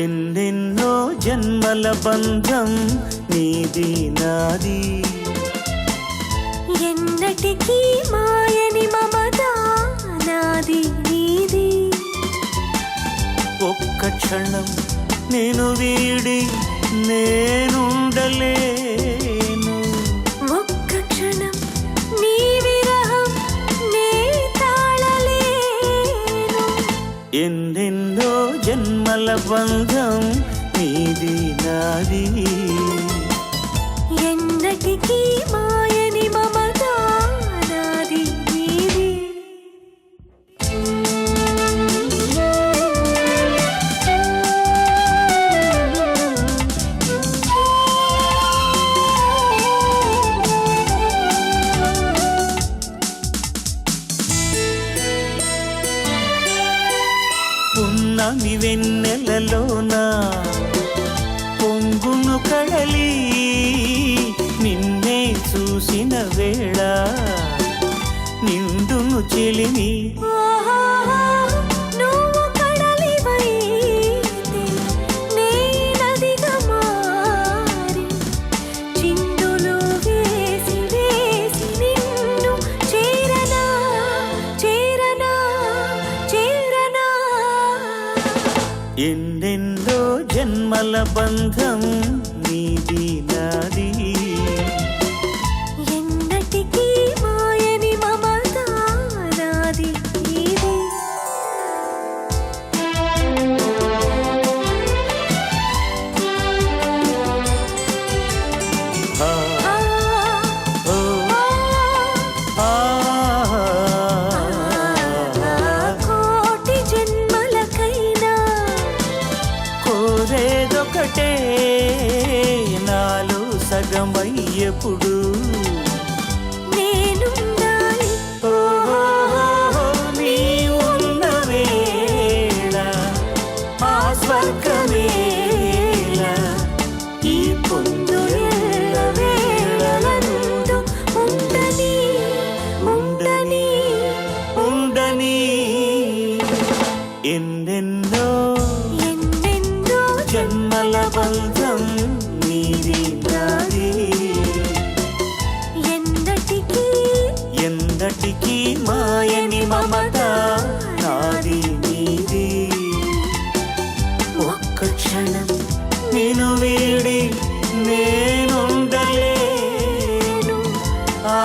ఎన్నెన్నో జన్మల బంధం నీది నాది, ఎన్నటికీ మాయని మమత నాది నీది. ఒక్క క్షణం నేను వీడి నేనుండలేను, ఒక్క క్షణం నీ విరహం నే తాళలేను. ఎన్నెన్నో జన్మల బంధం నీది నాది, ఎన్నటికీ మాయని మమత నాది నీది. పున్నమి వెన్నెలలోన పొంగును కడలి నిన్నే చూసిన వేళ నిండును చెలిమి. నువ్వు కడలివైతే నే నదిగా మారి చిందులు వేసి వేసి నిన్ను చేరనా చేరనా చేరనా. ఎన్నెన్నో జన్మల బంధం నీది నాది, ఎన్నటికీ మాయని మమత నాది నీది. ఆ, ఆ ఓ, ఆ, కోటి జన్మలకైనా కోరేదొకటే నాలో సగమయ్యప్పుడు నేనుండాలి. నీ ఉన్న వేళ ఆ స్వర్గమేళ ఈ పొందుల వేళలందు ఉండని ఉండని ఉండని. ఎన్నెన్నో ఎన్నెన్నో జన్మల బంధం నీది నాది, ఎన్నటికీ ఎందటికీ మాయని మమత నాది నీది. ఒక్క క్షణం నేను వీడి నేనుండలేను, ఆ